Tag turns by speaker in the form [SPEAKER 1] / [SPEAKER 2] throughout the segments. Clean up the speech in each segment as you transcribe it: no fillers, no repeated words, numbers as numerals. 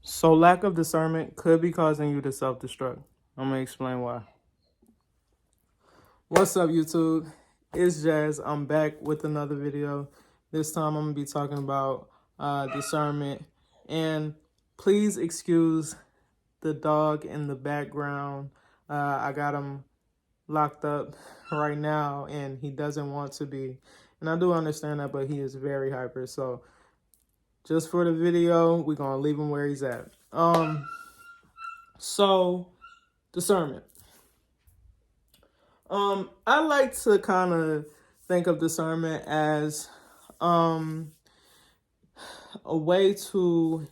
[SPEAKER 1] So lack of discernment could be causing you to self-destruct. I'm gonna explain why. What's up, YouTube? It's Jazz. I'm back with another video. This time I'm gonna be talking about discernment. And please excuse the dog in the background. I got him locked up right now and he doesn't want to be. And I do understand that, but he is very hyper. So just for the video, we're gonna leave him where he's at. So discernment. I like to kind of think of discernment as a way to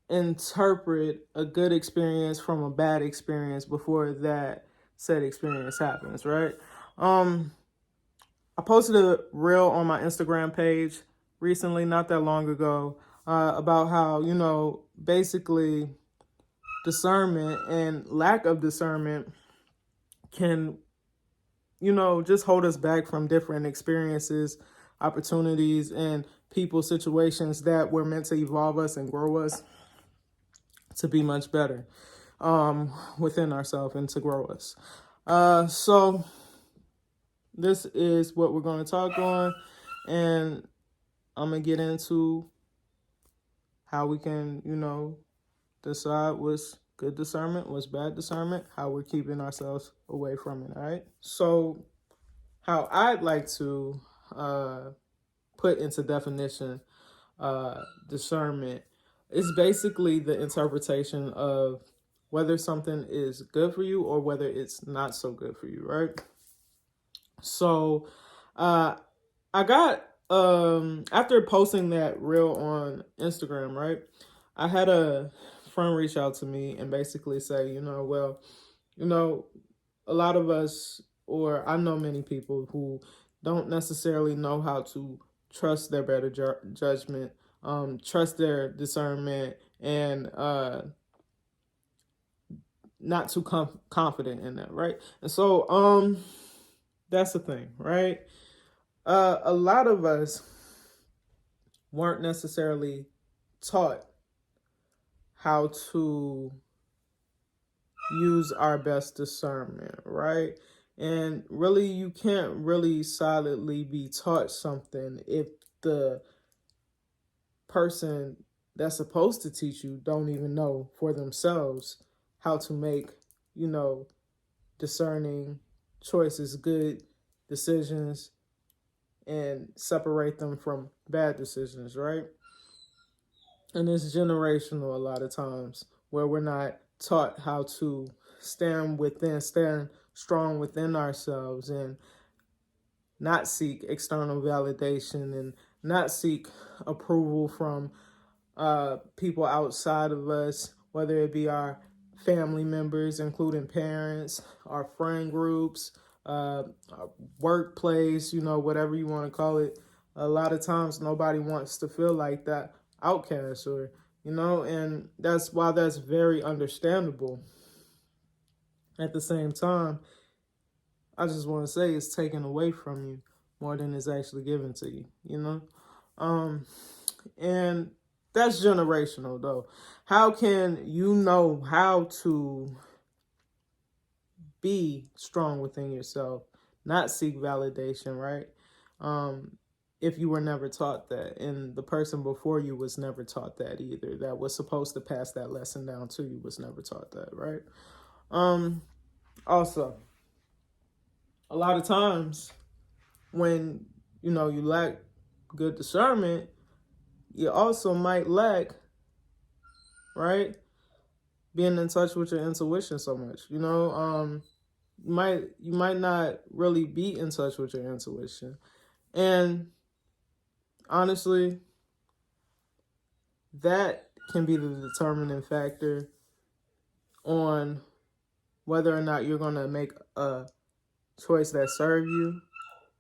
[SPEAKER 1] interpret a good experience from a bad experience before that said experience happens, right? I posted a reel on my Instagram page recently, not that long ago, about how, basically discernment and lack of discernment can, just hold us back from different experiences, opportunities, and people, situations that were meant to evolve us and grow us to be much better within ourselves and to grow us. So this is what we're going to talk on, and I'm going to get into how we can, decide what's good discernment, what's bad discernment, how we're keeping ourselves away from it, all right? So how I'd like to put into definition discernment is basically the interpretation of whether something is good for you or whether it's not so good for you, right? So I got after posting that reel on Instagram, right? I had a friend reach out to me and basically say, a lot of us, or I know many people who don't necessarily know how to trust their better judgment, trust their discernment, and not too confident in that, right? And so that's the thing, right? A lot of us weren't necessarily taught how to use our best discernment, right? And really, you can't really solidly be taught something if the person that's supposed to teach you don't even know for themselves how to make, discerning choices, good decisions, and separate them from bad decisions, right? And it's generational a lot of times where we're not taught how to stand strong within ourselves and not seek external validation and not seek approval from people outside of us, whether it be our family members, including parents, our friend groups, our workplace, whatever you want to call it. A lot of times nobody wants to feel like that outcast or, and that's why that's very understandable. At the same time, I just want to say it's taken away from you more than it's actually given to you, and that's generational though. How can you know how to be strong within yourself, not seek validation, right? If you were never taught that, and the person before you was never taught that either, that was supposed to pass that lesson down to you was never taught that, right? Also, a lot of times when you lack good discernment, you also might lack, right, being in touch with your intuition so much. You might not really be in touch with your intuition. And honestly, that can be the determining factor on whether or not you're going to make a choice that serves you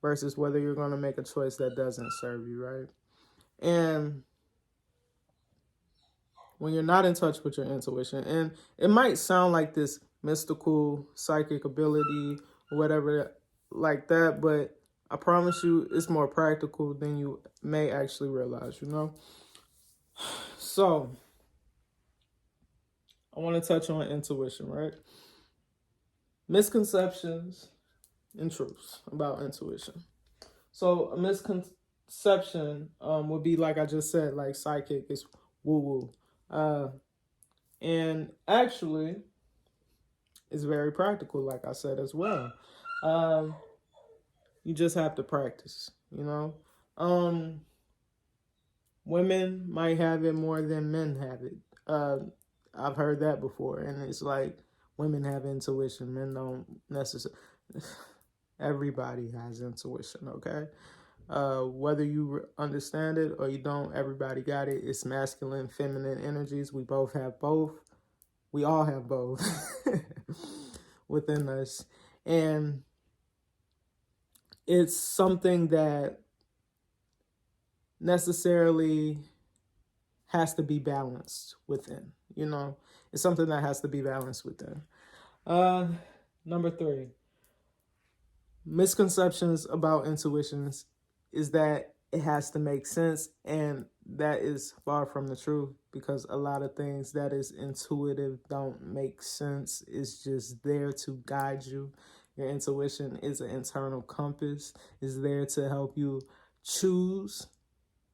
[SPEAKER 1] versus whether you're going to make a choice that doesn't serve you, right? And when you're not in touch with your intuition, and it might sound like this mystical psychic ability or whatever like that, but I promise you it's more practical than you may actually realize, So I want to touch on intuition, right? Misconceptions and truths about intuition. So a misconception would be, like I just said, like psychic is woo woo. And actually, it's very practical, like I said as well. Um, you just have to practice, you know. Women might have it more than men have it. I've heard that before, and it's like women have intuition, men don't necessarily. Everybody has intuition, okay? Whether you understand it or you don't, everybody got it. It's masculine, feminine energies. We both have both. We all have both within us. And it's something that necessarily has to be balanced within, you know? It's something that has to be balanced within. Number 3, misconceptions about intuitions is that it has to make sense, and that is far from the truth, because a lot of things that is intuitive don't make sense. It's just there to guide you. Your intuition is an internal compass, is there to help you choose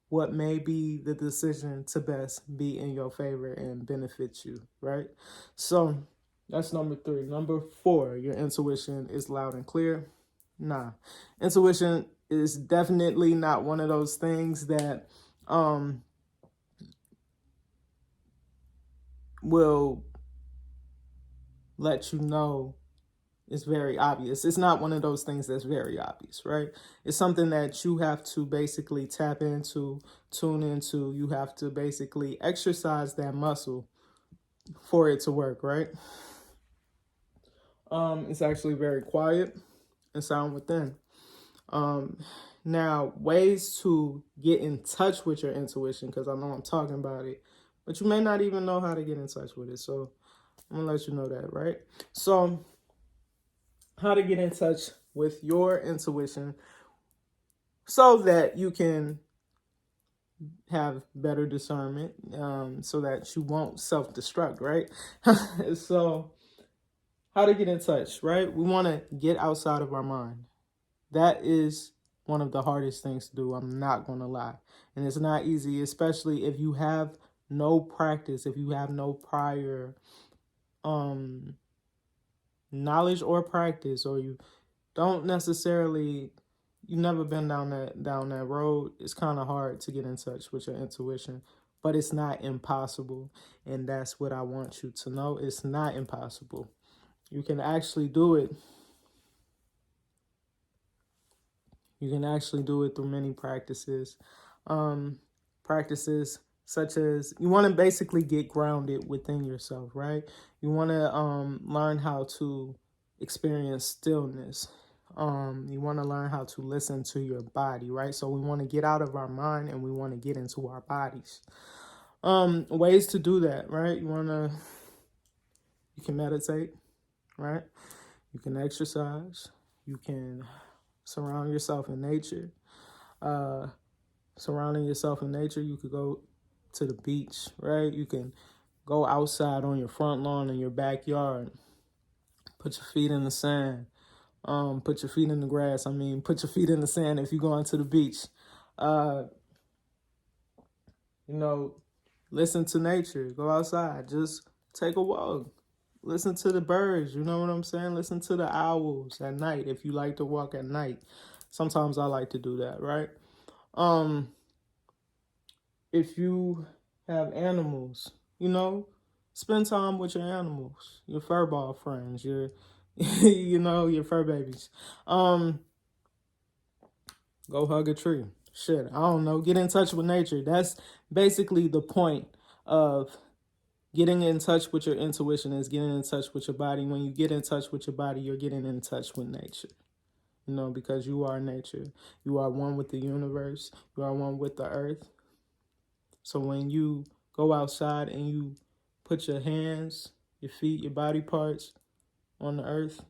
[SPEAKER 1] what may be the decision to best be in your favor and benefit you, right? So that's number 3. Number 4, your intuition is loud and clear. Nah, intuition is definitely not one of those things that will let you know it's very obvious. It's not one of those things that's very obvious, right? It's something that you have to basically tap into, tune into. You have to basically exercise that muscle for it to work, right? It's actually very quiet and sound within. Now, ways to get in touch with your intuition, because I know I'm talking about it, but you may not even know how to get in touch with it. So I'm gonna let you know that, right? So how to get in touch with your intuition so that you can have better discernment, so that you won't self-destruct, right? So how to get in touch, right? We want to get outside of our mind. That is one of the hardest things to do. I'm not going to lie. And it's not easy, especially if you have no practice, if you have no prior knowledge or practice, or you don't necessarily, you've never been down that road. It's kind of hard to get in touch with your intuition, but it's not impossible. And that's what I want you to know. It's not impossible. You can actually do it. You can actually do it through many practices. Practices such as, you want to basically get grounded within yourself, right? You want to learn how to experience stillness. You want to learn how to listen to your body, right? So we want to get out of our mind and we want to get into our bodies. Ways to do that, right? You can meditate, right? You can exercise. You can surround yourself in nature. Surrounding yourself in nature, you could go to the beach, right? You can go outside on your front lawn in your backyard. Put your feet in the sand. Put your feet in the grass. Put your feet in the sand if you're going to the beach. Listen to nature. Go outside. Just take a walk. Listen to the birds. You know what I'm saying? Listen to the owls at night if you like to walk at night. Sometimes I like to do that, right? If you have animals, spend time with your animals, your furball friends, your your fur babies. Go hug a tree. Shit, I don't know. Get in touch with nature. That's basically the point of getting in touch with your intuition, is getting in touch with your body. When you get in touch with your body, you're getting in touch with nature. Because you are nature. You are one with the universe. You are one with the earth. So when you go outside and you put your hands, your feet, your body parts on the earth,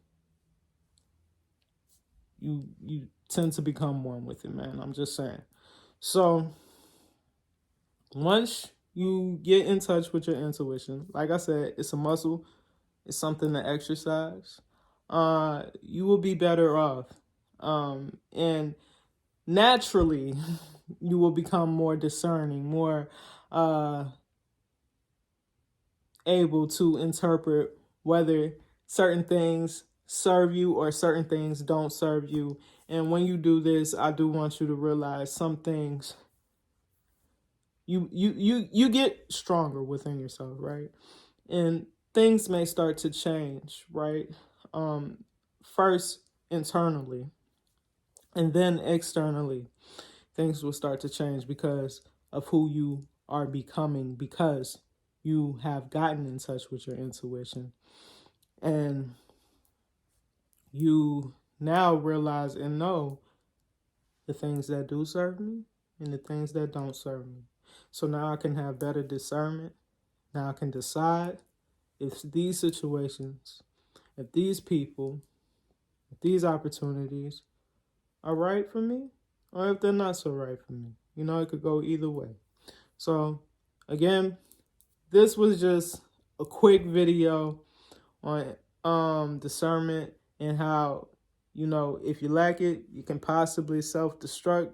[SPEAKER 1] you tend to become one with it, man. I'm just saying. So once you get in touch with your intuition, like I said, it's a muscle, it's something to exercise, you will be better off. And naturally, you will become more discerning, more able to interpret whether certain things serve you or certain things don't serve you. And when you do this, I do want you to realize some things you get stronger within yourself, right? And things may start to change, right? First internally and then externally, things will start to change because of who you are becoming, because you have gotten in touch with your intuition. And you now realize and know the things that do serve me and the things that don't serve me. So now I can have better discernment. Now I can decide if these situations, if these people, if these opportunities are right for me or if they're not so right for me. You know, it could go either way. So again, this was just a quick video on discernment and how, you know, if you lack it, you can possibly self-destruct.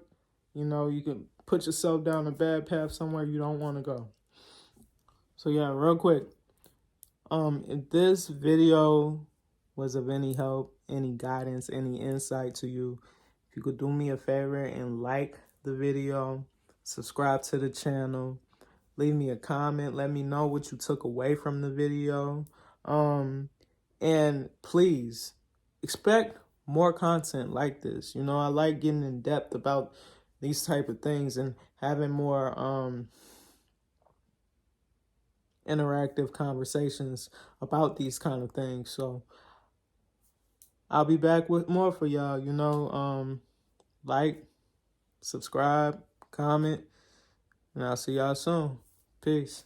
[SPEAKER 1] You know, you can put yourself down a bad path somewhere you don't want to go. So yeah, real quick, if this video was of any help, any guidance, any insight to you, if you could do me a favor and like the video, subscribe to the channel, leave me a comment, let me know what you took away from the video. And please expect more content like this. You know, I like getting in depth about these type of things and having more interactive conversations about these kind of things. So I'll be back with more for y'all. You know, like, subscribe, comment, and I'll see y'all soon. Peace.